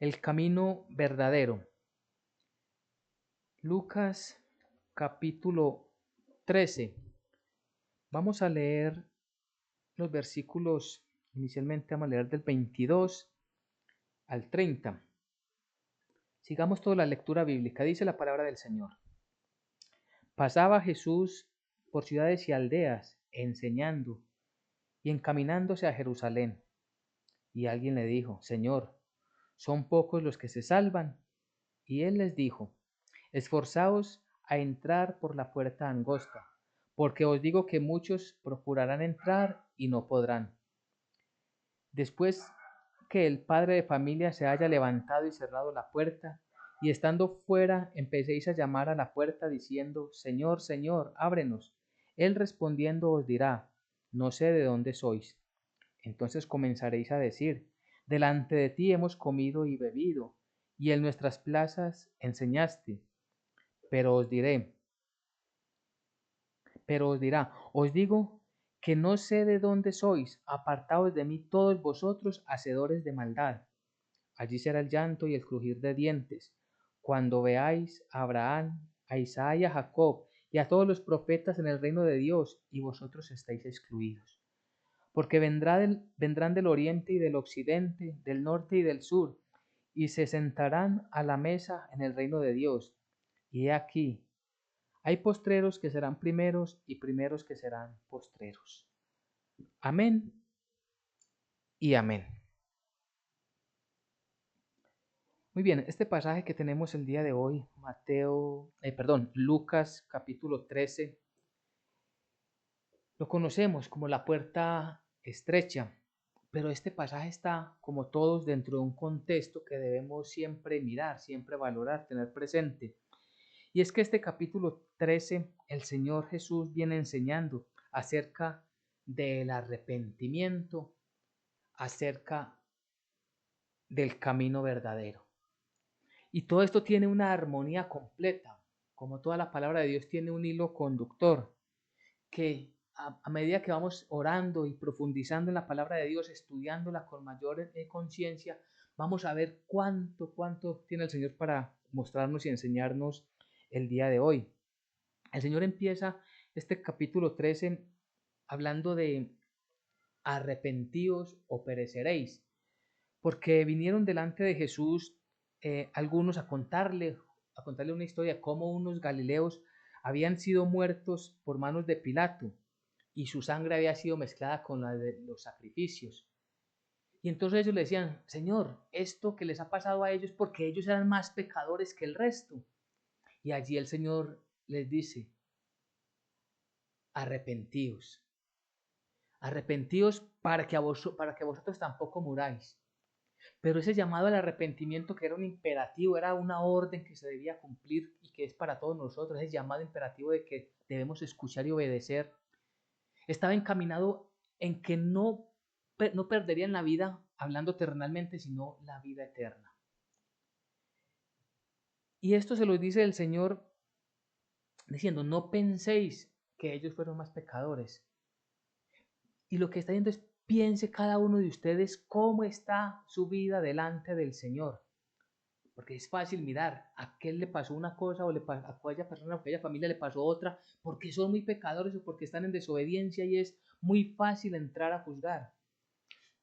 El camino verdadero. Lucas capítulo 13. Vamos a leer los versículos, inicialmente vamos a leer del 22 al 30. Sigamos toda la lectura bíblica. Dice la palabra del Señor. Pasaba Jesús por ciudades y aldeas, enseñando y encaminándose a Jerusalén. Y alguien le dijo: Señor, ¿son pocos los que se salvan? Y él les dijo: Esforzaos a entrar por la puerta angosta, porque os digo que muchos procurarán entrar y no podrán. Después que el padre de familia se haya levantado y cerrado la puerta, y estando fuera empecéis a llamar a la puerta diciendo: Señor, Señor, ábrenos. Él respondiendo os dirá: No sé de dónde sois. Entonces comenzaréis a decir: Delante de ti hemos comido y bebido, y en nuestras plazas enseñaste. Pero os dirá: Os digo que no sé de dónde sois, apartaos de mí todos vosotros, hacedores de maldad. Allí será el llanto y el crujir de dientes, cuando veáis a Abraham, a Isaac y a Jacob, y a todos los profetas en el reino de Dios, y vosotros estáis excluidos. Porque vendrán del oriente y del occidente, del norte y del sur, y se sentarán a la mesa en el reino de Dios. Y he aquí, hay postreros que serán primeros y primeros que serán postreros. Amén y amén. Muy bien, este pasaje que tenemos el día de hoy, Lucas capítulo 13, lo conocemos como la puerta estrecha, pero este pasaje está, como todos, dentro de un contexto que debemos siempre mirar, siempre valorar, tener presente. Y es que este capítulo 13, el Señor Jesús viene enseñando acerca del arrepentimiento, acerca del camino verdadero. Y todo esto tiene una armonía completa, como toda la palabra de Dios tiene un hilo conductor, que a medida que vamos orando y profundizando en la palabra de Dios, estudiándola con mayor conciencia, vamos a ver cuánto tiene el Señor para mostrarnos y enseñarnos el día de hoy. El Señor empieza este capítulo 13 hablando de arrepentíos o pereceréis, porque vinieron delante de Jesús algunos a contarle una historia de cómo unos galileos habían sido muertos por manos de Pilato y su sangre había sido mezclada con la de los sacrificios. Y entonces ellos le decían: Señor, esto que les ha pasado a ellos porque ellos eran más pecadores que el resto. Y allí el Señor les dice: arrepentíos, arrepentíos para que vosotros tampoco muráis. Pero ese llamado al arrepentimiento, que era un imperativo, era una orden que se debía cumplir y que es para todos nosotros, ese llamado imperativo de que debemos escuchar y obedecer, estaba encaminado en que no perderían la vida hablando terrenalmente, sino la vida eterna. Y esto se lo dice el Señor diciendo: no penséis que ellos fueron más pecadores. Y lo que está diciendo es: piense cada uno de ustedes cómo está su vida delante del Señor. Porque es fácil mirar a aquel le pasó una cosa o a aquella persona o a aquella familia le pasó otra, porque son muy pecadores o porque están en desobediencia, y es muy fácil entrar a juzgar.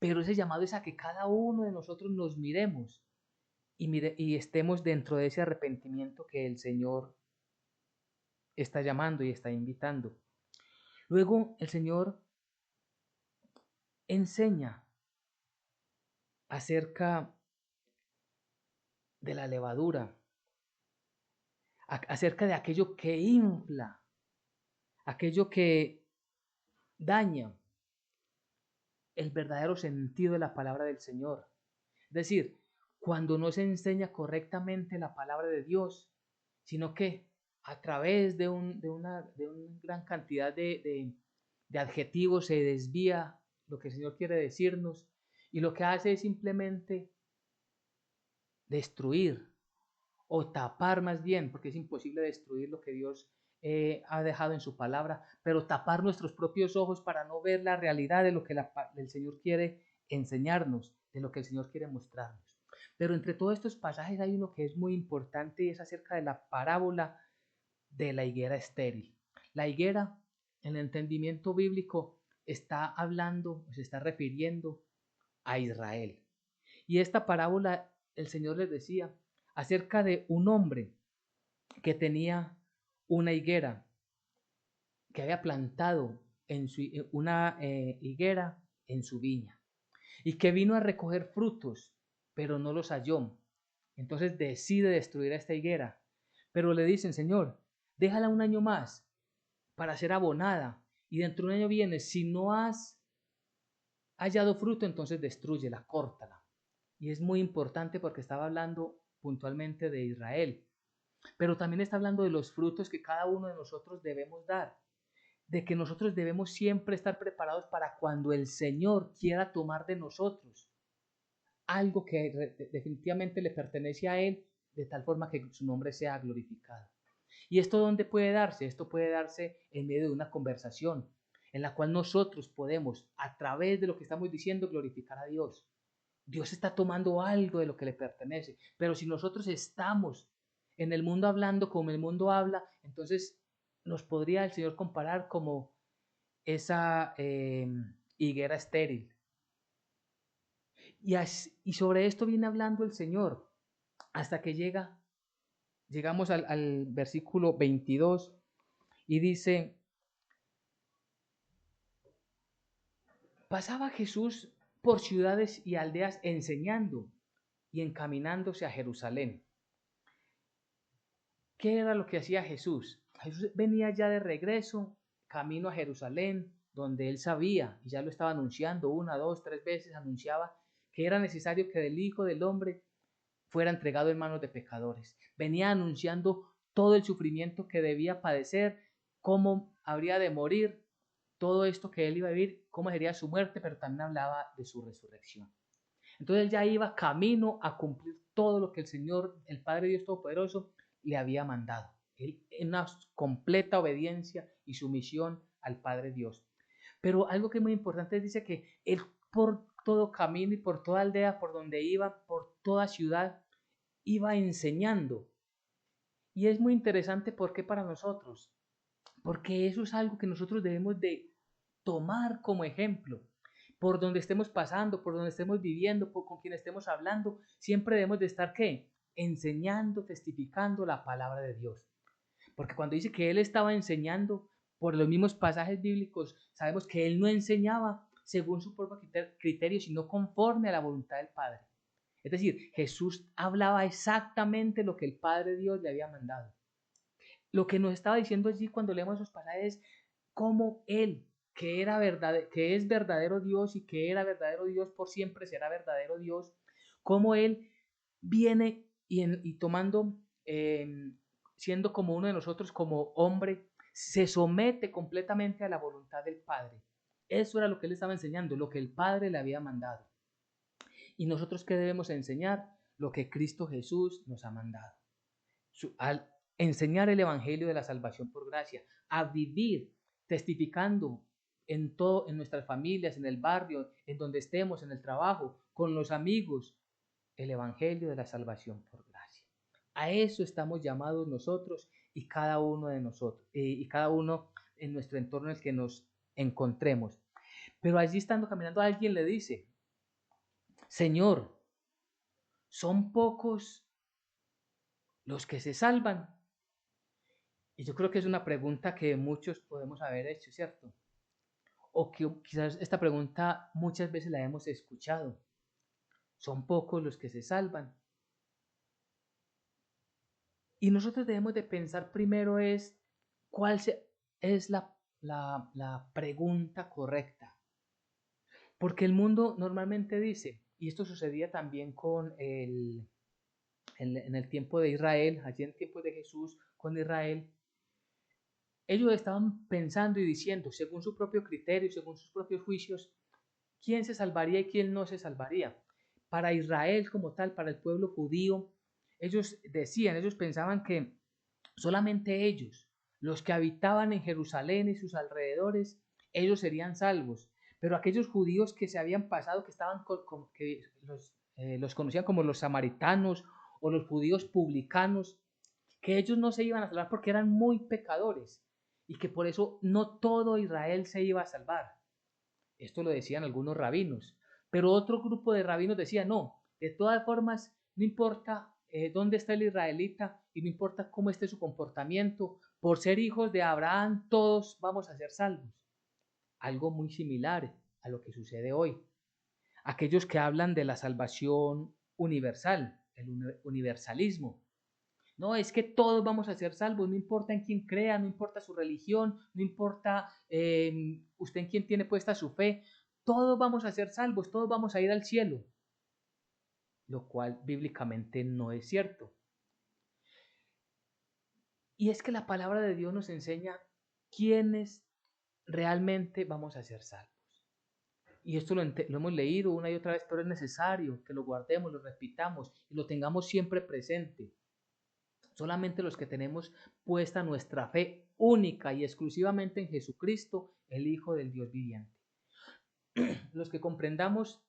Pero ese llamado es a que cada uno de nosotros nos miremos y estemos dentro de ese arrepentimiento que el Señor está llamando y está invitando. Luego el Señor enseña acerca de la levadura, acerca de aquello que infla, aquello que daña el verdadero sentido de la palabra del Señor. Es decir, cuando no se enseña correctamente la palabra de Dios, sino que a través de una gran cantidad de adjetivos se desvía lo que el Señor quiere decirnos, y lo que hace es simplemente destruir o tapar, más bien, porque es imposible destruir lo que Dios ha dejado en su palabra, pero tapar nuestros propios ojos para no ver la realidad de lo que el Señor quiere enseñarnos, de lo que el Señor quiere mostrarnos. Pero entre todos estos pasajes hay uno que es muy importante y es acerca de la parábola de la higuera estéril. La higuera, en el entendimiento bíblico, está hablando, se está refiriendo a Israel. Y esta parábola, el Señor les decía acerca de un hombre que tenía una higuera, que había plantado una higuera en su viña y que vino a recoger frutos, pero no los halló. Entonces decide destruir a esta higuera, pero le dicen, Señor, déjala un año más para ser abonada y dentro de un año viene, si no has hallado fruto, entonces destrúyela, córtala. Y es muy importante porque estaba hablando puntualmente de Israel, pero también está hablando de los frutos que cada uno de nosotros debemos dar, de que nosotros debemos siempre estar preparados para cuando el Señor quiera tomar de nosotros algo que definitivamente le pertenece a Él, de tal forma que su nombre sea glorificado. ¿Y esto dónde puede darse? Esto puede darse en medio de una conversación en la cual nosotros podemos, a través de lo que estamos diciendo, glorificar a Dios. Dios está tomando algo de lo que le pertenece, pero si nosotros estamos en el mundo hablando como el mundo habla, entonces nos podría el Señor comparar como esa higuera estéril. Y sobre esto viene hablando el Señor hasta que llegamos al versículo 22 y dice, pasaba Jesús por ciudades y aldeas enseñando y encaminándose a Jerusalén. ¿Qué era lo que hacía Jesús? Jesús venía ya de regreso, camino a Jerusalén, donde él sabía, y ya lo estaba anunciando una, dos, tres veces, anunciaba que era necesario que el Hijo del Hombre fuera entregado en manos de pecadores. Venía anunciando todo el sufrimiento que debía padecer, cómo habría de morir, todo esto que él iba a vivir, cómo sería su muerte, pero también hablaba de su resurrección. Entonces él ya iba camino a cumplir todo lo que el Señor, el Padre Dios Todopoderoso, le había mandado. Él en una completa obediencia y sumisión al Padre Dios. Pero algo que es muy importante dice que él por todo camino y por toda aldea, por donde iba, por toda ciudad, iba enseñando. Y es muy interesante porque para nosotros, porque eso es algo que nosotros debemos de tomar como ejemplo. Por donde estemos pasando, por donde estemos viviendo, con quien estemos hablando, siempre debemos de estar ¿qué? Enseñando, testificando la palabra de Dios. Porque cuando dice que él estaba enseñando por los mismos pasajes bíblicos, sabemos que él no enseñaba según su propio criterio, sino conforme a la voluntad del Padre. Es decir, Jesús hablaba exactamente lo que el Padre Dios le había mandado. Lo que nos estaba diciendo allí cuando leemos esos pasajes es cómo Él, que es verdadero Dios y que era verdadero Dios por siempre será verdadero Dios, cómo Él viene y tomando, siendo como uno de nosotros, como hombre, se somete completamente a la voluntad del Padre. Eso era lo que Él estaba enseñando, lo que el Padre le había mandado. ¿Y nosotros qué debemos enseñar? Lo que Cristo Jesús nos ha mandado. Al enseñar el Evangelio de la salvación por gracia, a vivir testificando en nuestras familias, en el barrio, en donde estemos, en el trabajo, con los amigos, el Evangelio de la salvación por gracia. A eso estamos llamados nosotros y cada uno de nosotros, y cada uno en nuestro entorno en el que nos encontremos. Pero allí estando caminando alguien le dice, Señor, ¿son pocos los que se salvan? Y yo creo que es una pregunta que muchos podemos haber hecho, ¿cierto? O que quizás esta pregunta muchas veces la hemos escuchado. Son pocos los que se salvan. Y nosotros debemos de pensar primero es es la pregunta correcta. Porque el mundo normalmente dice, y esto sucedía también en el tiempo de Israel, allí en el tiempo de Jesús con Israel, ellos estaban pensando y diciendo, según su propio criterio, según sus propios juicios, quién se salvaría y quién no se salvaría. Para Israel como tal, para el pueblo judío, ellos pensaban que solamente ellos, los que habitaban en Jerusalén y sus alrededores, ellos serían salvos. Pero aquellos judíos que se habían pasado, que estaban los conocían como los samaritanos o los judíos publicanos, que ellos no se iban a salvar porque eran muy pecadores y que por eso no todo Israel se iba a salvar. Esto lo decían algunos rabinos, pero otro grupo de rabinos decía, no, de todas formas, no importa dónde está el israelita y no importa cómo esté su comportamiento, por ser hijos de Abraham, todos vamos a ser salvos. Algo muy similar a lo que sucede hoy. Aquellos que hablan de la salvación universal, el universalismo. No, es que todos vamos a ser salvos, no importa en quién crea, no importa su religión, no importa usted en quién tiene puesta su fe, todos vamos a ser salvos, todos vamos a ir al cielo, lo cual bíblicamente no es cierto. Y es que la palabra de Dios nos enseña quiénes realmente vamos a ser salvos. Y esto lo hemos leído una y otra vez, pero es necesario que lo guardemos, lo repitamos y lo tengamos siempre presente. Solamente los que tenemos puesta nuestra fe única y exclusivamente en Jesucristo, el Hijo del Dios viviente. Los que comprendamos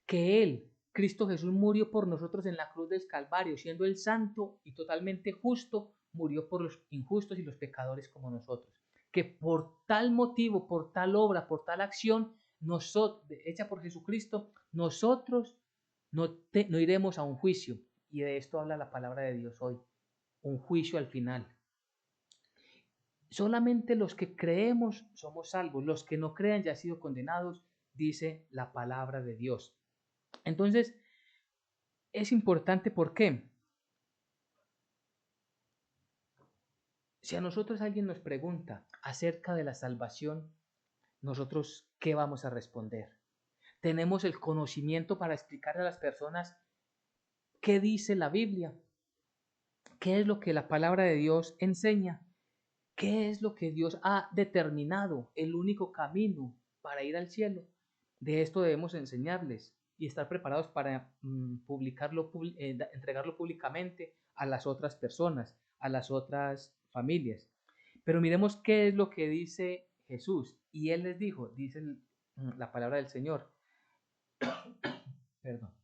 que Él, Cristo Jesús, murió por nosotros en la cruz del Calvario, siendo el santo y totalmente justo, murió por los injustos y los pecadores como nosotros. Que por tal motivo, por tal obra, por tal acción hecha por Jesucristo, nosotros no iremos a un juicio. Y de esto habla la palabra de Dios hoy. Un juicio al final. Solamente los que creemos somos salvos. Los que no crean ya han sido condenados, dice la palabra de Dios. Entonces, es importante, ¿por qué? Si a nosotros alguien nos pregunta acerca de la salvación, nosotros, ¿qué vamos a responder? ¿Tenemos el conocimiento para explicarle a las personas qué dice la Biblia? ¿Qué es lo que la palabra de Dios enseña? ¿Qué es lo que Dios ha determinado? El único camino para ir al cielo. De esto debemos enseñarles y estar preparados para entregarlo públicamente a las otras personas, a las otras familias. Pero miremos qué es lo que dice Jesús. Y Él les dijo, dice la palabra del Señor. Perdón.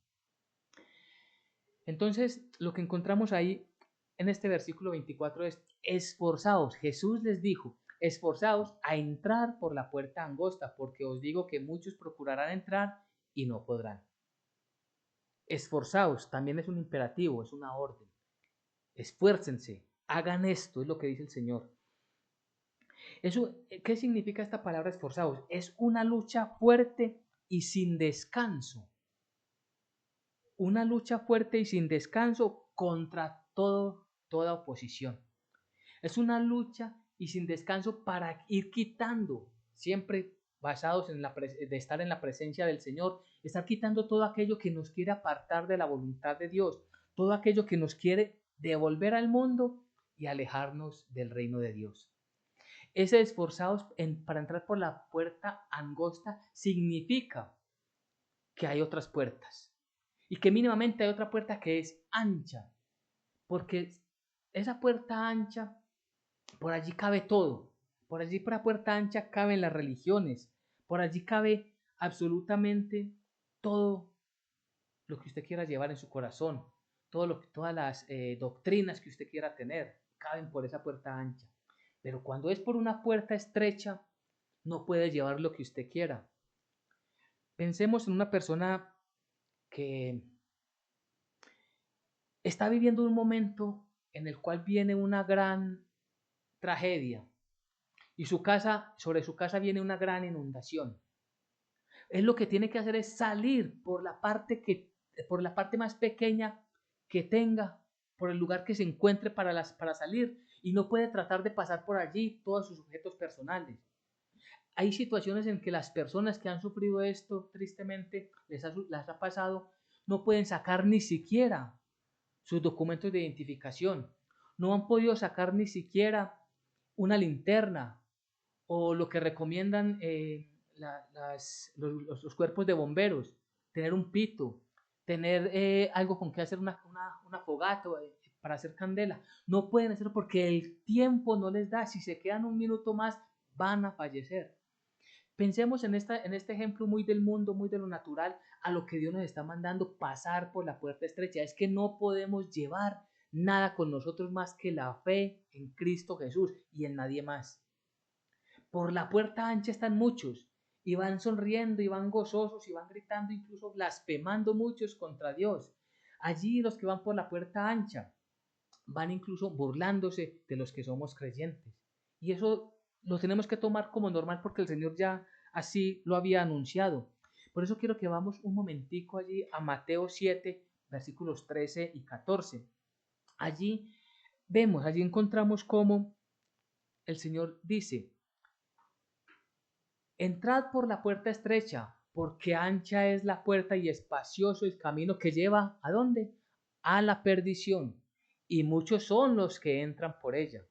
Entonces, lo que encontramos ahí en este versículo 24 es, esforzaos. Jesús les dijo, esforzaos a entrar por la puerta angosta, porque os digo que muchos procurarán entrar y no podrán. Esforzaos también es un imperativo, es una orden. Esfuércense, hagan esto, es lo que dice el Señor. Eso, ¿qué significa esta palabra esforzaos? Es una lucha fuerte y sin descanso. Una lucha fuerte y sin descanso contra toda oposición. Es una lucha y sin descanso para ir quitando, siempre basados en de estar en la presencia del Señor, estar quitando todo aquello que nos quiere apartar de la voluntad de Dios, todo aquello que nos quiere devolver al mundo y alejarnos del reino de Dios. Ese esforzados para entrar por la puerta angosta significa que hay otras puertas y que mínimamente hay otra puerta que es ancha, porque esa puerta ancha, por allí cabe todo, por allí por la puerta ancha caben las religiones, por allí cabe absolutamente todo lo que usted quiera llevar en su corazón, todas las doctrinas que usted quiera tener, caben por esa puerta ancha. Pero cuando es por una puerta estrecha, no puede llevar lo que usted quiera. Pensemos en una persona que está viviendo un momento en el cual viene una gran tragedia y sobre su casa viene una gran inundación. Él lo que tiene que hacer es salir por la parte más pequeña que tenga, por el lugar que se encuentre para salir, y no puede tratar de pasar por allí todos sus objetos personales. Hay situaciones en que las personas que han sufrido esto, tristemente, las ha pasado, no pueden sacar ni siquiera sus documentos de identificación, no han podido sacar ni siquiera una linterna o lo que recomiendan los cuerpos de bomberos, tener un pito, tener algo con que hacer una fogata para hacer candela. No pueden hacerlo porque el tiempo no les da. Si se quedan un minuto más, van a fallecer. Pensemos en este ejemplo muy del mundo, muy de lo natural, a lo que Dios nos está mandando pasar por la puerta estrecha. Es que no podemos llevar nada con nosotros más que la fe en Cristo Jesús y en nadie más. Por la puerta ancha están muchos y van sonriendo y van gozosos y van gritando, incluso blasfemando muchos contra Dios. Allí los que van por la puerta ancha van incluso burlándose de los que somos creyentes. Y eso lo tenemos que tomar como normal porque el Señor ya así lo había anunciado. Por eso quiero que vamos un momentico allí a Mateo 7, versículos 13 y 14. Allí allí encontramos cómo el Señor dice: entrad por la puerta estrecha, porque ancha es la puerta y espacioso el camino que lleva ¿a dónde? A la perdición, y muchos son los que entran por ella.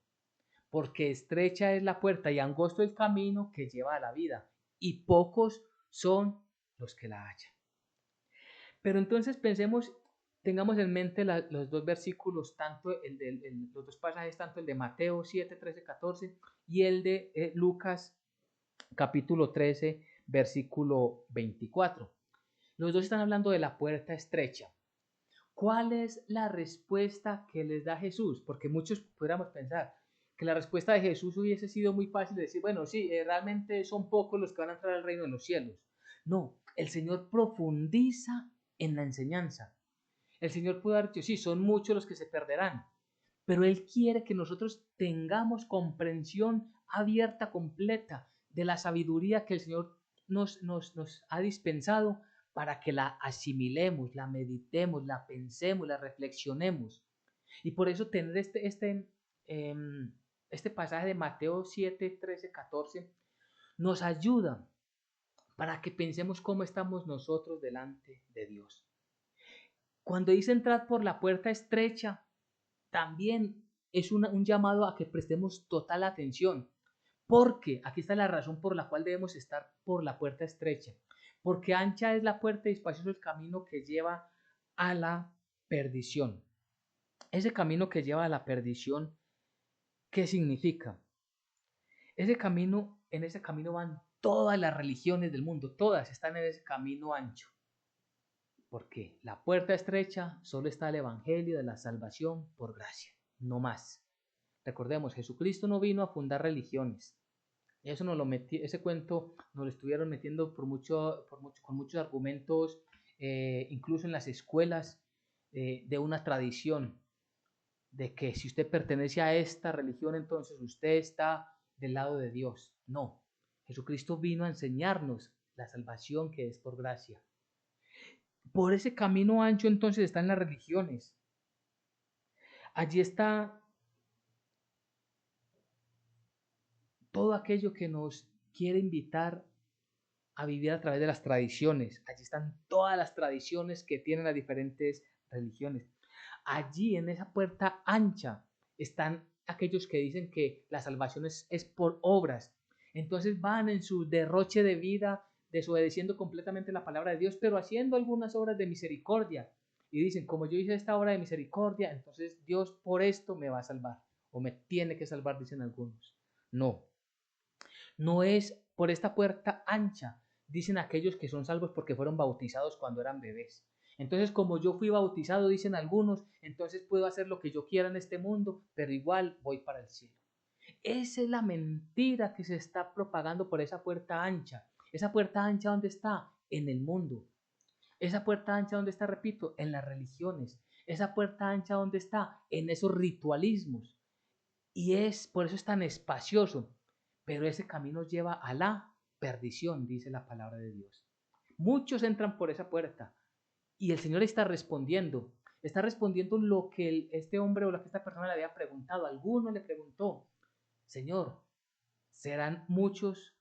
Porque estrecha es la puerta y angosto el camino que lleva a la vida, y pocos son los que la hallan. Pero entonces tengamos en mente los dos versículos, los dos pasajes, tanto el de Mateo 7, 13, 14 y el de Lucas capítulo 13, versículo 24. Los dos están hablando de la puerta estrecha. ¿Cuál es la respuesta que les da Jesús? Porque muchos pudiéramos pensar que la respuesta de Jesús hubiese sido muy fácil de decir, bueno, sí, realmente son pocos los que van a entrar al reino de los cielos. No, el Señor profundiza en la enseñanza. El Señor puede haber dicho, sí, son muchos los que se perderán, pero Él quiere que nosotros tengamos comprensión abierta, completa, de la sabiduría que el Señor nos ha dispensado para que la asimilemos, la meditemos, la pensemos, la reflexionemos. Y por eso tener este pasaje de Mateo 7, 13, 14 nos ayuda para que pensemos cómo estamos nosotros delante de Dios. Cuando dice entrar por la puerta estrecha, también es un llamado a que prestemos total atención, porque aquí está la razón por la cual debemos estar por la puerta estrecha, porque ancha es la puerta y espacioso el camino que lleva a la perdición. Ese camino que lleva a la perdición, ¿qué significa? En ese camino van todas las religiones del mundo, todas están en ese camino ancho. Porque la puerta estrecha solo está el evangelio de la salvación por gracia, no más. Recordemos, Jesucristo no vino a fundar religiones. Eso ese cuento nos lo estuvieron metiendo con muchos argumentos, incluso en las escuelas, de una tradición, de que si usted pertenece a esta religión, entonces usted está del lado de Dios. No, Jesucristo vino a enseñarnos la salvación que es por gracia. Por ese camino ancho entonces están las religiones. Allí está todo aquello que nos quiere invitar a vivir a través de las tradiciones. Allí están todas las tradiciones que tienen las diferentes religiones. Allí en esa puerta ancha están aquellos que dicen que la salvación es por obras. Entonces van en su derroche de vida, desobedeciendo completamente la palabra de Dios, pero haciendo algunas obras de misericordia. Y dicen, como yo hice esta obra de misericordia, entonces Dios por esto me va a salvar, o me tiene que salvar, dicen algunos. No, no es por esta puerta ancha, dicen aquellos que son salvos porque fueron bautizados cuando eran bebés. Entonces, como yo fui bautizado, dicen algunos, entonces puedo hacer lo que yo quiera en este mundo, pero igual voy para el cielo. Esa es la mentira que se está propagando por esa puerta ancha. Esa puerta ancha, ¿dónde está? En el mundo. Esa puerta ancha, ¿dónde está? Repito, en las religiones. Esa puerta ancha, ¿dónde está? En esos ritualismos. Y por eso es tan espacioso. Pero ese camino lleva a la perdición, dice la palabra de Dios. Muchos entran por esa puerta y el Señor está respondiendo lo que este hombre o lo que esta persona le había preguntado. Alguno le preguntó, Señor, ¿serán muchos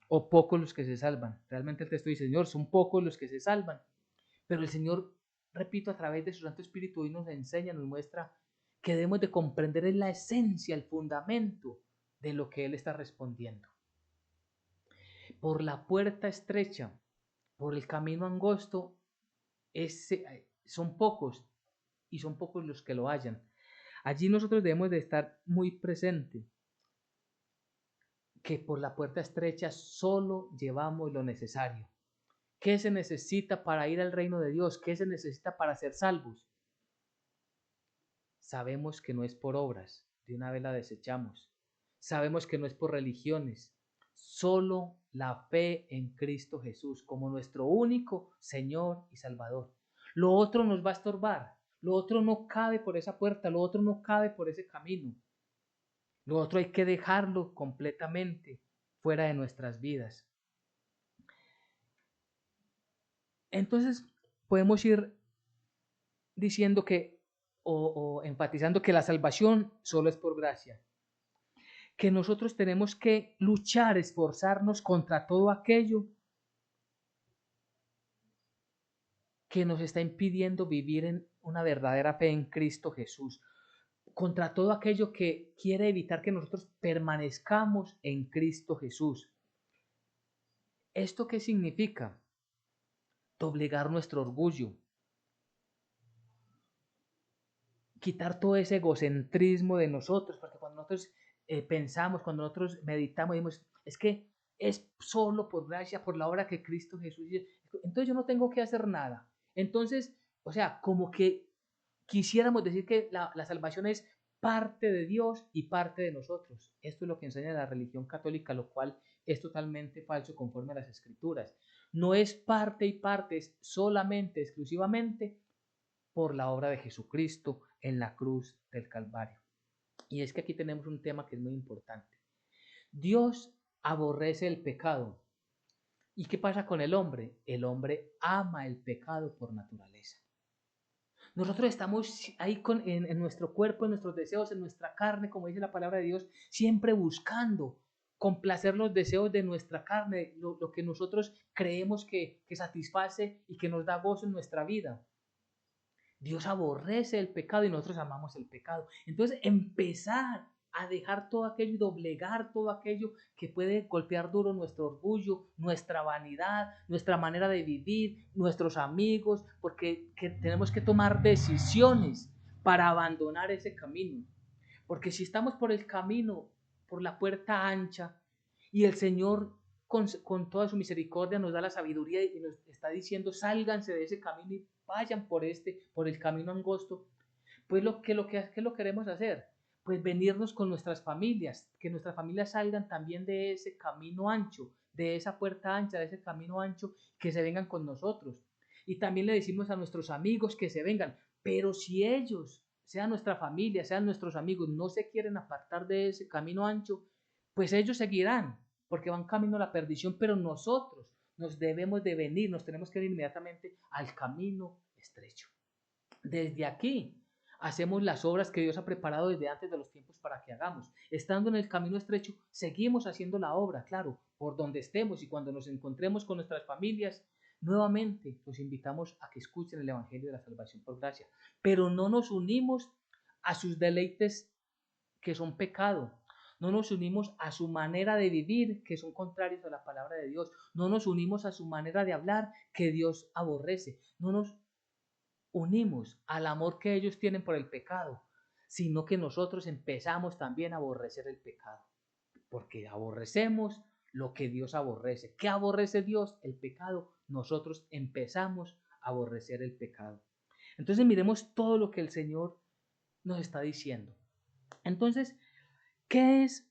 o pocos los que se salvan? Realmente el texto dice, Señor, son pocos los que se salvan. Pero el Señor, repito, a través de su Santo Espíritu hoy nos enseña, nos muestra que debemos de comprender la esencia, el fundamento de lo que Él está respondiendo. Por la puerta estrecha, por el camino angosto, son pocos y son pocos los que lo hallan. Allí nosotros debemos de estar muy presentes, que por la puerta estrecha solo llevamos lo necesario. ¿Qué se necesita para ir al reino de Dios? ¿Qué se necesita para ser salvos? Sabemos que no es por obras, de una vez la desechamos. Sabemos que no es por religiones, solo la fe en Cristo Jesús como nuestro único Señor y Salvador. Lo otro nos va a estorbar, lo otro no cabe por esa puerta, lo otro no cabe por ese camino. Lo otro hay que dejarlo completamente fuera de nuestras vidas. Entonces podemos ir diciendo que o enfatizando que la salvación solo es por gracia, que nosotros tenemos que luchar, esforzarnos contra todo aquello que nos está impidiendo vivir en una verdadera fe en Cristo Jesús, contra todo aquello que quiere evitar que nosotros permanezcamos en Cristo Jesús. ¿Esto qué significa? Doblegar nuestro orgullo, quitar todo ese egocentrismo de nosotros, porque cuando nosotros pensamos, cuando nosotros meditamos, decimos, es que es solo por gracia, por la obra que Cristo Jesús hizo, entonces yo no tengo que hacer nada. Entonces, o sea, como que quisiéramos decir que la salvación es parte de Dios y parte de nosotros. Esto es lo que enseña la religión católica, lo cual es totalmente falso conforme a las escrituras. No es parte y parte, es solamente, exclusivamente por la obra de Jesucristo en la cruz del Calvario. Y es que aquí tenemos un tema que es muy importante. Dios aborrece el pecado. ¿Y qué pasa con el hombre? El hombre ama el pecado por naturaleza. Nosotros estamos ahí en nuestro cuerpo, en nuestros deseos, en nuestra carne, como dice la palabra de Dios, siempre buscando complacer los deseos de nuestra carne, lo que nosotros creemos que satisface y que nos da gozo en nuestra vida. Dios aborrece el pecado y nosotros amamos el pecado. Entonces, empezar a dejar todo aquello y doblegar todo aquello que puede golpear duro nuestro orgullo, nuestra vanidad, nuestra manera de vivir, nuestros amigos, porque tenemos que tomar decisiones para abandonar ese camino. Porque si estamos por el camino, por la puerta ancha, y el Señor con toda su misericordia nos da la sabiduría y nos está diciendo, sálganse de ese camino y vayan por el camino angosto, pues ¿qué lo queremos hacer? Pues venirnos con nuestras familias, que nuestras familias salgan también de ese camino ancho, de esa puerta ancha, de ese camino ancho, que se vengan con nosotros. Y también le decimos a nuestros amigos que se vengan, pero si ellos, sea nuestra familia, sean nuestros amigos, no se quieren apartar de ese camino ancho, pues ellos seguirán, porque van camino a la perdición, pero nosotros nos debemos de venir, nos tenemos que ir inmediatamente al camino estrecho. Desde aquí hacemos las obras que Dios ha preparado desde antes de los tiempos para que hagamos. Estando en el camino estrecho, seguimos haciendo la obra, claro, por donde estemos y cuando nos encontremos con nuestras familias, nuevamente los invitamos a que escuchen el Evangelio de la salvación por gracia, pero no nos unimos a sus deleites que son pecado. No nos unimos a su manera de vivir, que son contrarios a la palabra de Dios. No nos unimos a su manera de hablar, que Dios aborrece. No nos unimos al amor que ellos tienen por el pecado, sino que nosotros empezamos también a aborrecer el pecado, porque aborrecemos lo que Dios aborrece. ¿Qué aborrece Dios? El pecado. Nosotros empezamos a aborrecer el pecado. Entonces miremos todo lo que el Señor nos está diciendo. Entonces, ¿qué es?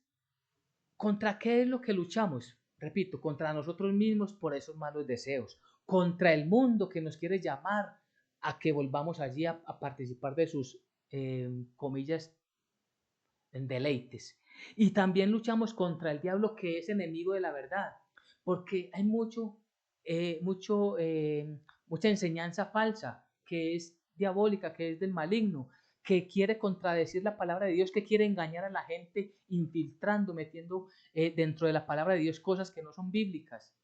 ¿Contra qué es lo que luchamos? Repito, contra nosotros mismos por esos malos deseos, contra el mundo que nos quiere llamar a que volvamos allí a participar de sus, comillas, deleites. Y también luchamos contra el diablo que es enemigo de la verdad, porque hay mucha enseñanza falsa que es diabólica, que es del maligno, que quiere contradecir la palabra de Dios, que quiere engañar a la gente, infiltrando, metiendo dentro de la palabra de Dios cosas que no son bíblicas.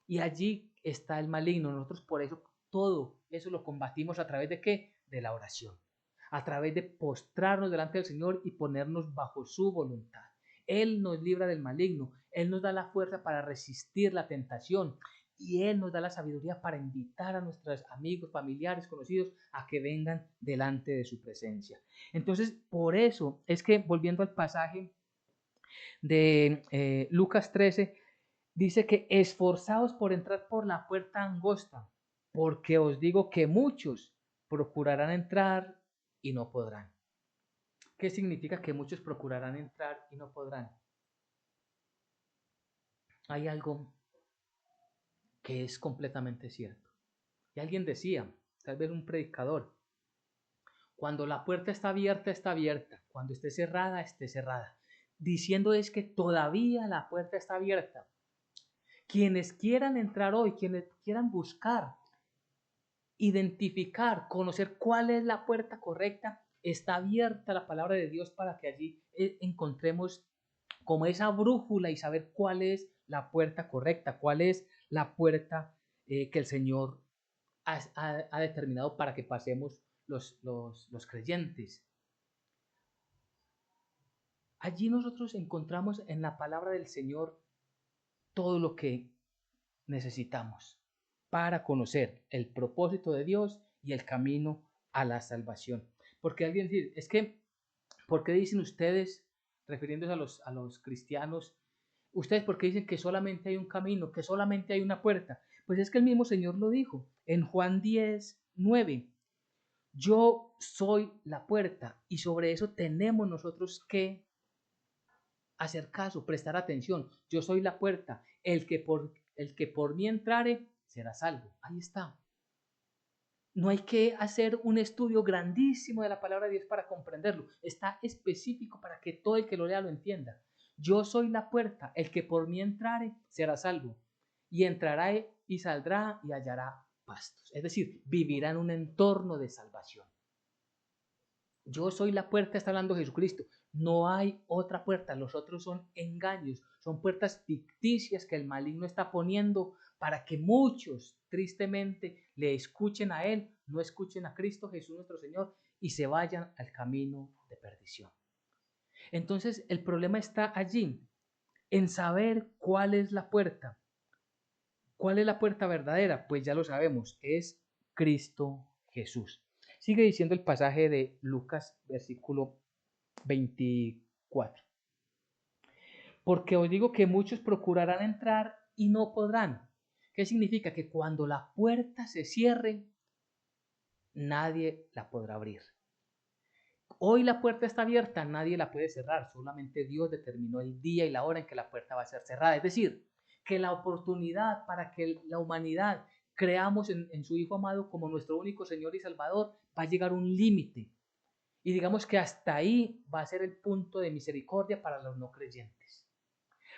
Y allí está el maligno. Nosotros por eso todo eso lo combatimos a través de ¿qué? De la oración. A través de postrarnos delante del Señor y ponernos bajo su voluntad. Él nos libra del maligno. Él nos da la fuerza para resistir la tentación. Y Él nos da la sabiduría para invitar a nuestros amigos, familiares, conocidos a que vengan delante de su presencia. Entonces, por eso es que, volviendo al pasaje de Lucas 13, dice que esforzaos por entrar por la puerta angosta, porque os digo que muchos procurarán entrar y no podrán. ¿Qué significa que muchos procurarán entrar y no podrán? Hay algo que es completamente cierto. Y alguien decía, tal vez un predicador, cuando la puerta está abierta, cuando esté cerrada. Diciendo es que todavía la puerta está abierta. Quienes quieran entrar hoy, quienes quieran buscar, identificar, conocer cuál es la puerta correcta, está abierta la palabra de Dios para que allí encontremos como esa brújula y saber cuál es la puerta correcta, cuál es la puerta que el Señor ha determinado para que pasemos los creyentes. Allí nosotros encontramos en la palabra del Señor todo lo que necesitamos para conocer el propósito de Dios y el camino a la salvación. Porque alguien dice, es que, ¿por qué dicen ustedes, refiriéndose a los cristianos, ustedes por qué dicen que solamente hay un camino, que solamente hay una puerta? Pues es que el mismo Señor lo dijo en Juan 10:9. Yo soy la puerta, y sobre eso tenemos nosotros que hacer caso, prestar atención. Yo soy la puerta, el que por mí entrare será salvo. Ahí está. No hay que hacer un estudio grandísimo de la palabra de Dios para comprenderlo. Está específico para que todo el que lo lea lo entienda. Yo soy la puerta, el que por mí entrare será salvo. Y entrará y saldrá y hallará pastos. Es decir, vivirá en un entorno de salvación. Yo soy la puerta, está hablando Jesucristo. No hay otra puerta, los otros son engaños, son puertas ficticias que el maligno está poniendo para que muchos tristemente le escuchen a Él, no escuchen a Cristo Jesús nuestro Señor y se vayan al camino de perdición. Entonces el problema está allí, en saber cuál es la puerta. ¿Cuál es la puerta verdadera? Pues ya lo sabemos, es Cristo Jesús. Sigue diciendo el pasaje de Lucas, versículo 24. Porque os digo que muchos procurarán entrar y no podrán. ¿Qué significa? Que cuando la puerta se cierre, nadie la podrá abrir. Hoy la puerta está abierta, nadie la puede cerrar, solamente Dios determinó el día y la hora en que la puerta va a ser cerrada. Es decir, que la oportunidad para que la humanidad creamos en su Hijo amado como nuestro único Señor y Salvador va a llegar a un límite. Y digamos que hasta ahí va a ser el punto de misericordia para los no creyentes.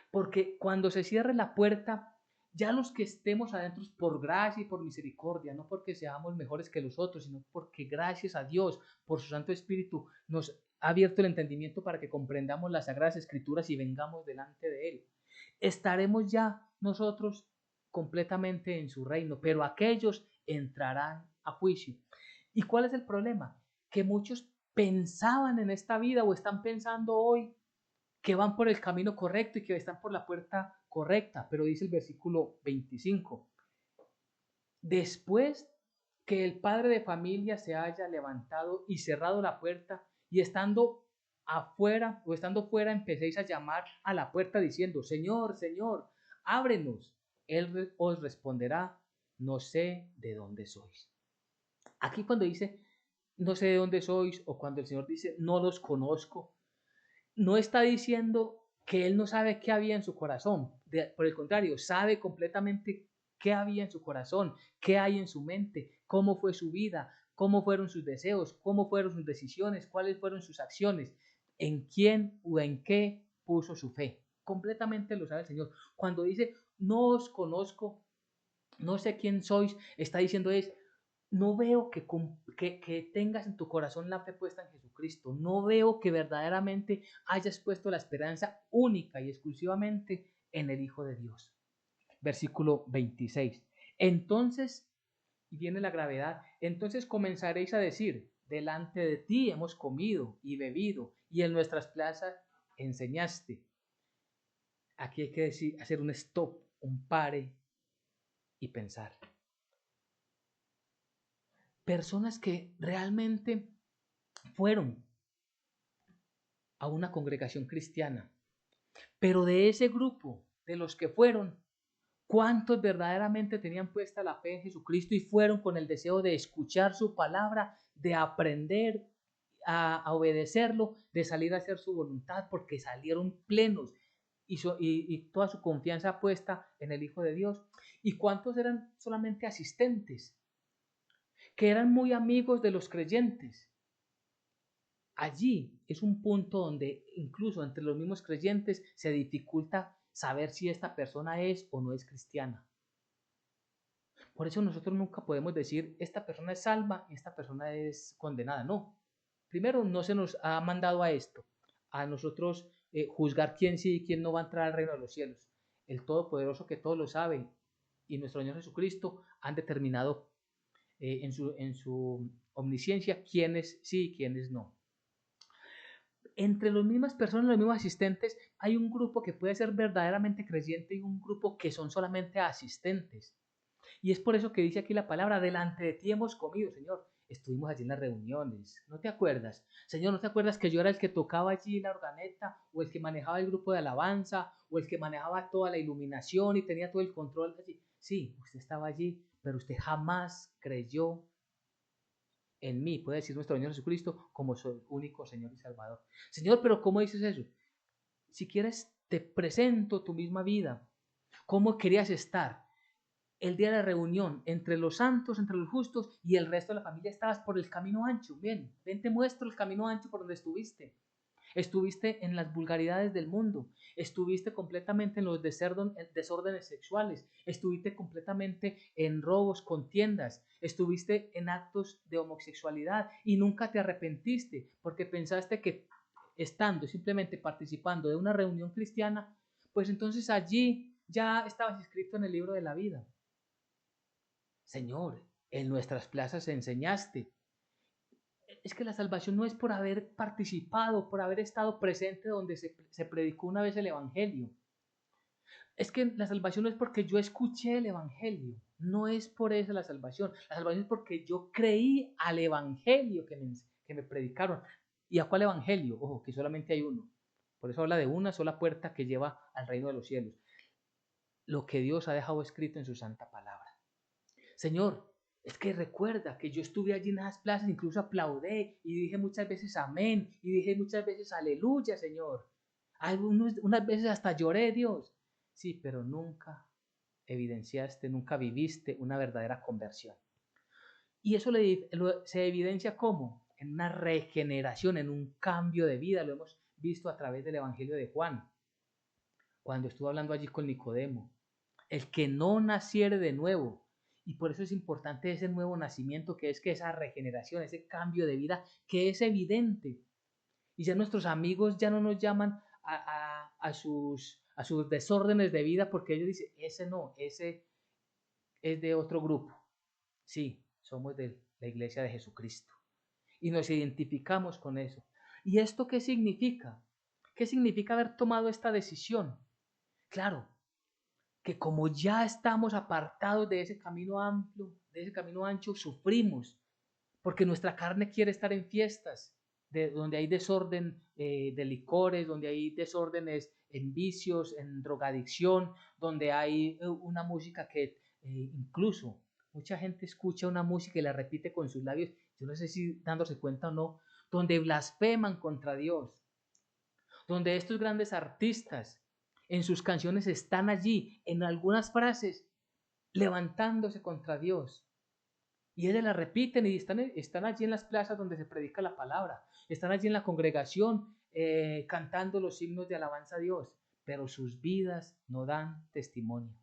Porque cuando se cierre la puerta, ya los que estemos adentro por gracia y por misericordia, no porque seamos mejores que los otros, sino porque gracias a Dios, por su Santo Espíritu, nos ha abierto el entendimiento para que comprendamos las Sagradas Escrituras y vengamos delante de Él. Estaremos ya nosotros completamente en su reino, pero aquellos entrarán a juicio. ¿Y cuál es el problema? Que muchos pensaban en esta vida o están pensando hoy que van por el camino correcto y que están por la puerta correcta, pero dice el versículo 25, después que el padre de familia se haya levantado y cerrado la puerta y estando afuera o estando fuera empecéis a llamar a la puerta diciendo, Señor, Señor, ábrenos. Él os responderá, no sé de dónde sois. Aquí cuando dice, no sé de dónde sois, o cuando el Señor dice, no los conozco, no está diciendo que él no sabe qué había en su corazón. Por el contrario, sabe completamente qué había en su corazón, qué hay en su mente, cómo fue su vida, cómo fueron sus deseos, cómo fueron sus decisiones, cuáles fueron sus acciones, en quién o en qué puso su fe. Completamente lo sabe el Señor. Cuando dice, no os conozco, no sé quién sois, está diciendo es, no veo que tengas en tu corazón la fe puesta en Jesucristo. No veo que verdaderamente hayas puesto la esperanza única y exclusivamente en el Hijo de Dios. Versículo 26. Entonces, y viene la gravedad, entonces comenzaréis a decir, delante de ti hemos comido y bebido y en nuestras plazas enseñaste. Aquí hay que decir, hacer un stop, un pare y pensar. Personas que realmente fueron a una congregación cristiana, Pero de ese grupo, de los que fueron, ¿cuántos verdaderamente tenían puesta la fe en Jesucristo y fueron con el deseo de escuchar su palabra, de aprender a obedecerlo, de salir a hacer su voluntad, porque salieron plenos y toda su confianza puesta en el Hijo de Dios? ¿Y cuántos eran solamente asistentes, que eran muy amigos de los creyentes? Allí es un punto donde incluso entre los mismos creyentes se dificulta saber si esta persona es o no es cristiana. Por eso nosotros nunca podemos decir esta persona es salva y esta persona es condenada. No. Primero, no se nos ha mandado a esto, a nosotros juzgar quién sí y quién no va a entrar al reino de los cielos. El Todopoderoso que todo lo sabe y nuestro Señor Jesucristo han determinado en su omnisciencia quiénes sí y quiénes no. Entre las mismas personas, los mismos asistentes, hay un grupo que puede ser verdaderamente creyente y un grupo que son solamente asistentes. Y es por eso que dice aquí la palabra, delante de ti hemos comido, Señor. Estuvimos allí en las reuniones, ¿no te acuerdas? Señor, ¿no te acuerdas que yo era el que tocaba allí la organeta, o el que manejaba el grupo de alabanza, o el que manejaba toda la iluminación y tenía todo el control allí? Sí, usted estaba allí, pero usted jamás creyó en mí, puede decir nuestro Señor Jesucristo, como su único Señor y Salvador. Señor, pero ¿cómo dices eso? Si quieres, te presento tu misma vida. ¿Cómo querías estar? El día de la reunión entre los santos, entre los justos y el resto de la familia, estabas por el camino ancho. Ven, te muestro el camino ancho por donde estuviste. Estuviste en las vulgaridades del mundo, estuviste completamente en los desórdenes sexuales, estuviste completamente en robos, contiendas, estuviste en actos de homosexualidad y nunca te arrepentiste porque pensaste que estando simplemente participando de una reunión cristiana, pues entonces allí ya estabas inscrito en el libro de la vida. Señor, en nuestras plazas enseñaste. Es que la salvación no es por haber participado, por haber estado presente donde se predicó una vez el Evangelio. Es que la salvación no es porque yo escuché el Evangelio. No es por eso la salvación. La salvación es porque yo creí al Evangelio que me predicaron. ¿Y a cuál Evangelio? Ojo, que solamente hay uno. Por eso habla de una sola puerta que lleva al reino de los cielos. Lo que Dios ha dejado escrito en su santa palabra. Señor, es que recuerda que yo estuve allí en esas plazas, incluso aplaudé y dije muchas veces amén y dije muchas veces aleluya, Señor. Unas veces hasta lloré, Dios. Sí, pero nunca evidenciaste, nunca viviste una verdadera conversión. Y eso se evidencia ¿cómo? En una regeneración, en un cambio de vida. Lo hemos visto a través del Evangelio de Juan, cuando estuvo hablando allí con Nicodemo. El que no naciere de nuevo. Y por eso es importante ese nuevo nacimiento, que es que esa regeneración, ese cambio de vida, que es evidente. Y ya nuestros amigos ya no nos llaman a sus desórdenes de vida porque ellos dicen, ese no, ese es de otro grupo. Sí, somos de la iglesia de Jesucristo. Y nos identificamos con eso. ¿Y esto qué significa? ¿Qué significa haber tomado esta decisión? Claro, que como ya estamos apartados de ese camino amplio, de ese camino ancho, sufrimos, porque nuestra carne quiere estar en fiestas, donde hay desorden de licores, donde hay desórdenes en vicios, en drogadicción, donde hay una música que incluso mucha gente escucha una música y la repite con sus labios, yo no sé si dándose cuenta o no, donde blasfeman contra Dios, donde estos grandes artistas en sus canciones están allí, en algunas frases, levantándose contra Dios. Y ellos la repiten y están allí en las plazas donde se predica la palabra, están allí en la congregación cantando los himnos de alabanza a Dios, pero sus vidas no dan testimonio.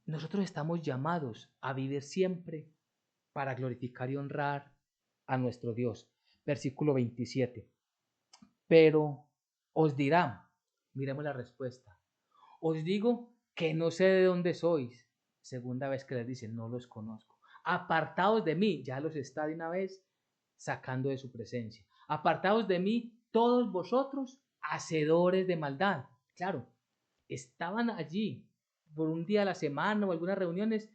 Nosotros estamos llamados a vivir siempre para glorificar y honrar a nuestro Dios. Versículo 27. Pero os dirá, miremos la respuesta, os digo que no sé de dónde sois. Segunda vez que les dice, no los conozco. Apartaos de mí, ya los está de una vez sacando de su presencia. Apartaos de mí, todos vosotros, hacedores de maldad. Claro, estaban allí por un día a la semana o algunas reuniones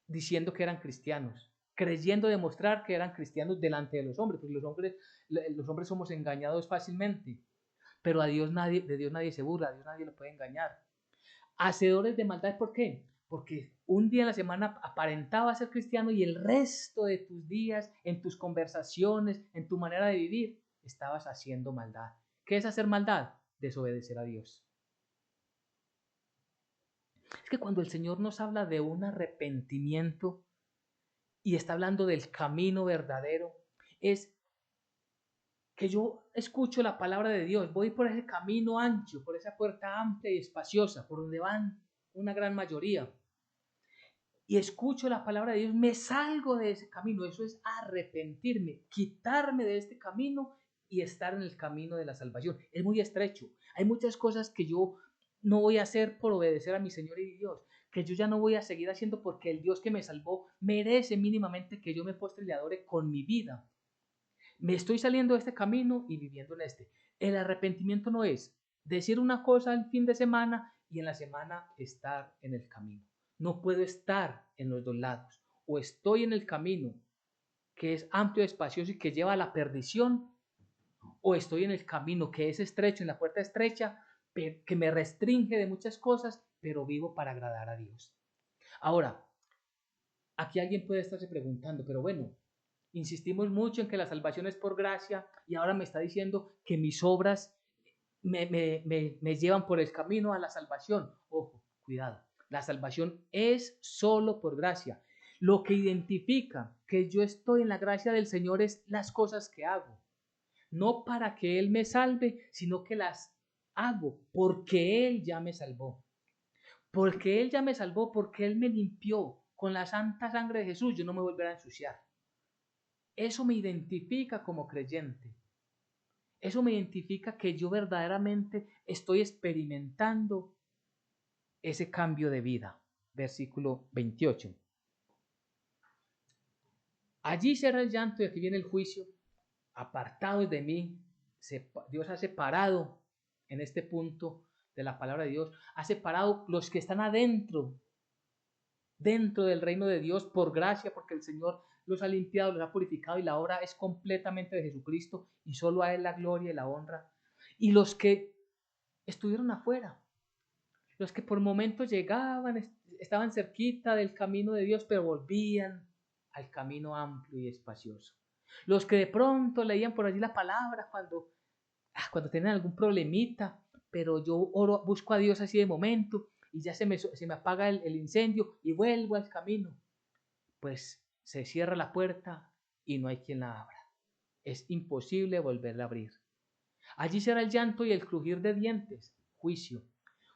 diciendo que eran cristianos. creyendo demostrar que eran cristianos delante de los hombres, porque los hombres somos engañados fácilmente, pero de Dios nadie se burla, a Dios nadie lo puede engañar. Hacedores de maldad, ¿por qué? Porque un día en la semana aparentaba ser cristiano y el resto de tus días, en tus conversaciones, en tu manera de vivir, estabas haciendo maldad. ¿Qué es hacer maldad? Desobedecer a Dios. Es que cuando el Señor nos habla de un arrepentimiento y está hablando del camino verdadero, es que yo escucho la palabra de Dios, voy por ese camino ancho, por esa puerta amplia y espaciosa, por donde van una gran mayoría, y escucho la palabra de Dios, me salgo de ese camino. Eso es arrepentirme, quitarme de este camino y estar en el camino de la salvación. Es muy estrecho. Hay muchas cosas que yo no voy a hacer por obedecer a mi Señor y Dios, que yo ya no voy a seguir haciendo porque el Dios que me salvó merece mínimamente que yo me postre y le adore con mi vida. Me estoy saliendo de este camino y viviendo en este. El arrepentimiento no es decir una cosa el fin de semana y en la semana estar en el camino. No puedo estar en los dos lados. O estoy en el camino que es amplio, espacioso y que lleva a la perdición, o estoy en el camino que es estrecho, en la puerta estrecha, que me restringe de muchas cosas, pero vivo para agradar a Dios. Ahora, aquí alguien puede estarse preguntando, pero bueno, insistimos mucho en que la salvación es por gracia y ahora me está diciendo que mis obras me llevan por el camino a la salvación. Ojo, cuidado, la salvación es solo por gracia. Lo que identifica que yo estoy en la gracia del Señor es las cosas que hago. No para que Él me salve, sino que las hago porque Él ya me salvó. Porque Él ya me salvó, porque Él me limpió con la santa sangre de Jesús, yo no me volveré a ensuciar. Eso me identifica como creyente. Eso me identifica que yo verdaderamente estoy experimentando ese cambio de vida. Versículo 28. Allí será el llanto y aquí viene el juicio. Apartados de mí, Dios ha separado en este punto de la palabra de Dios, ha separado los que están dentro del reino de Dios por gracia, porque el Señor los ha limpiado, los ha purificado y la obra es completamente de Jesucristo y solo a Él la gloria y la honra. Y los que estuvieron afuera, los que por momentos llegaban, estaban cerquita del camino de Dios, pero volvían al camino amplio y espacioso. Los que de pronto leían por allí la palabra cuando tenían algún problemita, pero yo oro, busco a Dios así de momento y ya se me apaga el incendio y vuelvo al camino. Pues se cierra la puerta y no hay quien la abra. Es imposible volverla a abrir. Allí será el llanto y el crujir de dientes, juicio.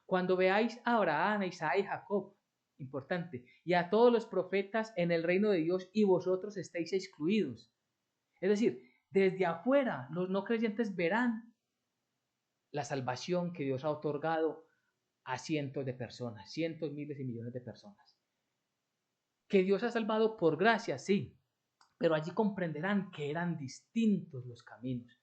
Cuando veáis a Abraham, a Isaac y Jacob, importante, y a todos los profetas en el reino de Dios y vosotros estéis excluidos. Es decir, desde afuera los no creyentes verán la salvación que Dios ha otorgado a cientos de personas, cientos, miles y millones de personas. Que Dios ha salvado por gracia, sí, pero allí comprenderán que eran distintos los caminos.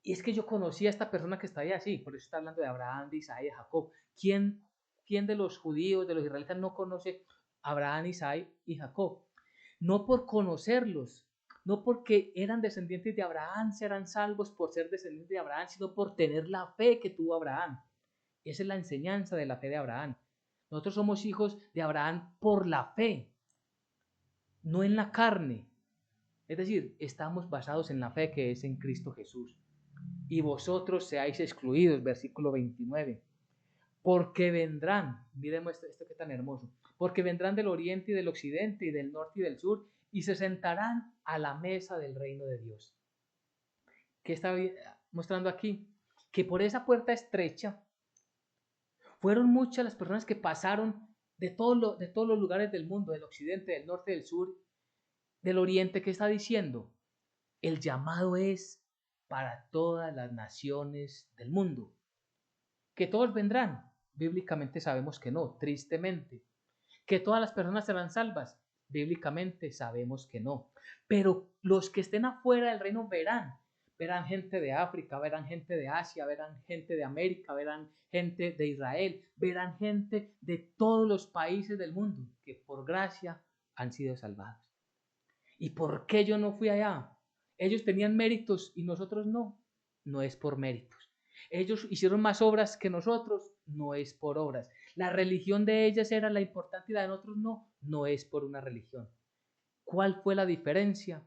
Y es que yo conocí a esta persona que está ahí así, por eso está hablando de Abraham, de Isaac y de Jacob. ¿Quién de los judíos, de los israelitas no conoce a Abraham, Isaac y Jacob? No por conocerlos, no porque eran descendientes de Abraham, serán salvos por ser descendientes de Abraham, sino por tener la fe que tuvo Abraham. Esa es la enseñanza de la fe de Abraham. Nosotros somos hijos de Abraham por la fe, no en la carne. Es decir, estamos basados en la fe que es en Cristo Jesús. Y vosotros seáis excluidos, versículo 29. Porque vendrán, miremos esto que tan hermoso, porque vendrán del oriente y del occidente y del norte y del sur y se sentarán a la mesa del reino de Dios. ¿Qué está mostrando aquí? Que por esa puerta estrecha fueron muchas las personas que pasaron de todos los lugares del mundo, del occidente, del norte, del sur, del oriente. ¿Qué está diciendo? El llamado es para todas las naciones del mundo. ¿Que todos vendrán? Bíblicamente sabemos que no, tristemente. ¿Que todas las personas serán salvas? Bíblicamente sabemos que no. Pero los que estén afuera del reino verán gente de África, verán gente de Asia, verán gente de América, verán gente de Israel, verán gente de todos los países del mundo que por gracia han sido salvados. ¿Y por qué yo no fui allá? Ellos tenían méritos y nosotros no. No es por méritos. Ellos hicieron más obras que nosotros, no es por obras. La religión de ellas era la importante y la de nosotros no, no es por una religión. ¿Cuál fue la diferencia?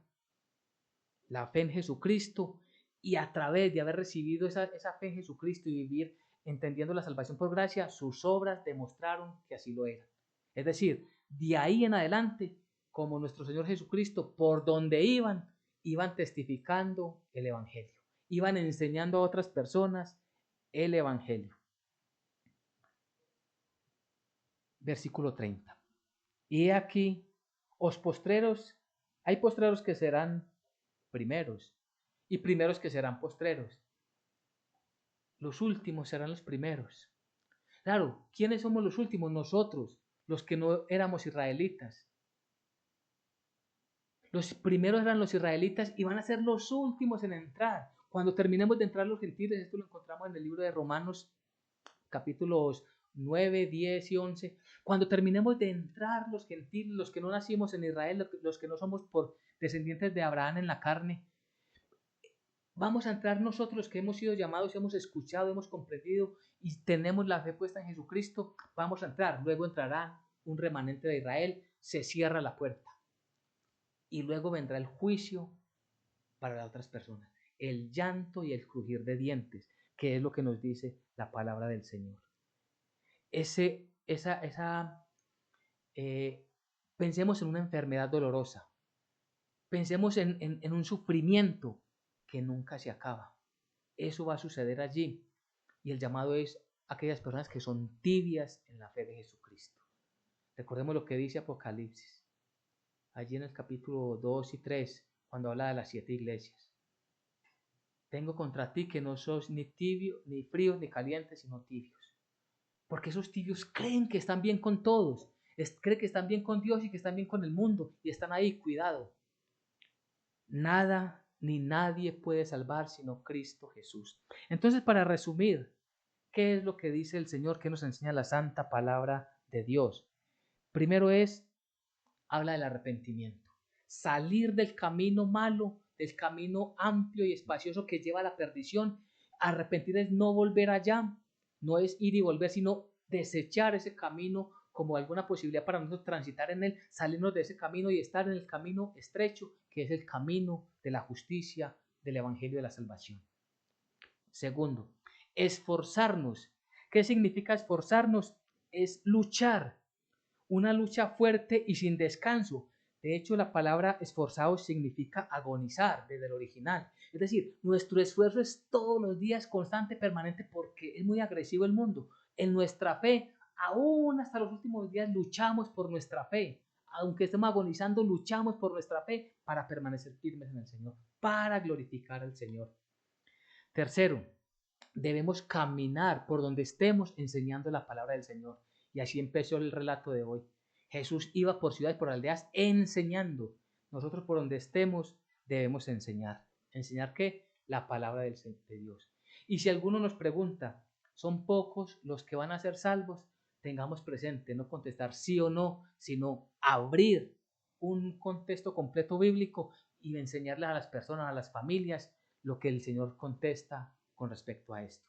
La fe en Jesucristo, y a través de haber recibido esa fe en Jesucristo y vivir entendiendo la salvación por gracia, sus obras demostraron que así lo eran. Es decir, de ahí en adelante, como nuestro Señor Jesucristo, por donde iban testificando el Evangelio, iban enseñando a otras personas el Evangelio. Versículo 30. Y aquí, os postreros, hay postreros que serán primeros y primeros que serán postreros. Los últimos serán los primeros. Claro, ¿quiénes somos los últimos? Nosotros, los que no éramos israelitas. Los primeros eran los israelitas y van a ser los últimos en entrar. Cuando terminemos de entrar los gentiles, esto lo encontramos en el libro de Romanos, capítulos 9, 10 y 11. Cuando terminemos de entrar los gentiles, los que no nacimos en Israel, los que no somos por descendientes de Abraham en la carne, vamos a entrar nosotros que hemos sido llamados, hemos escuchado, hemos comprendido y tenemos la fe puesta en Jesucristo, vamos a entrar. Luego entrará un remanente de Israel, se cierra la puerta y luego vendrá el juicio para las otras personas, el llanto y el crujir de dientes, que es lo que nos dice la palabra del Señor. Pensemos en una enfermedad dolorosa, pensemos en un sufrimiento que nunca se acaba. Eso va a suceder allí. Y el llamado es a aquellas personas que son tibias en la fe de Jesucristo. Recordemos lo que dice Apocalipsis, allí en el capítulo 2 y 3, cuando habla de las 7 iglesias. Tengo contra ti que no sos ni tibio, ni fríos, ni calientes, sino tibios. Porque esos tibios creen que están bien con todos, creen que están bien con Dios y que están bien con el mundo, y están ahí, cuidado. Nada ni nadie puede salvar sino Cristo Jesús. Entonces, para resumir, ¿qué es lo que dice el Señor? ¿Qué nos enseña la santa palabra de Dios? Primero habla del arrepentimiento. Salir del camino malo, del camino amplio y espacioso que lleva a la perdición. Arrepentir es no volver allá, no es ir y volver, sino desechar ese camino como alguna posibilidad para nosotros transitar en él, salirnos de ese camino y estar en el camino estrecho, que es el camino de la justicia, del evangelio de la salvación. Segundo, esforzarnos. ¿Qué significa esforzarnos? Es luchar, una lucha fuerte y sin descanso. De hecho, la palabra esforzados significa agonizar desde el original. Es decir, nuestro esfuerzo es todos los días constante, permanente, porque es muy agresivo el mundo. En nuestra fe, aún hasta los últimos días, luchamos por nuestra fe. Aunque estemos agonizando, luchamos por nuestra fe para permanecer firmes en el Señor, para glorificar al Señor. Tercero, debemos caminar por donde estemos enseñando la palabra del Señor. Y así empezó el relato de hoy. Jesús iba por ciudades, por aldeas, enseñando. Nosotros por donde estemos debemos enseñar. ¿Enseñar qué? La palabra de Dios. Y si alguno nos pregunta, ¿son pocos los que van a ser salvos? Tengamos presente, no contestar sí o no, sino abrir un contexto completo bíblico y enseñarle a las personas, a las familias, lo que el Señor contesta con respecto a esto.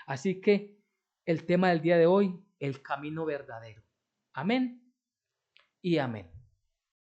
Así que el tema del día de hoy, el camino verdadero. Amén y amén.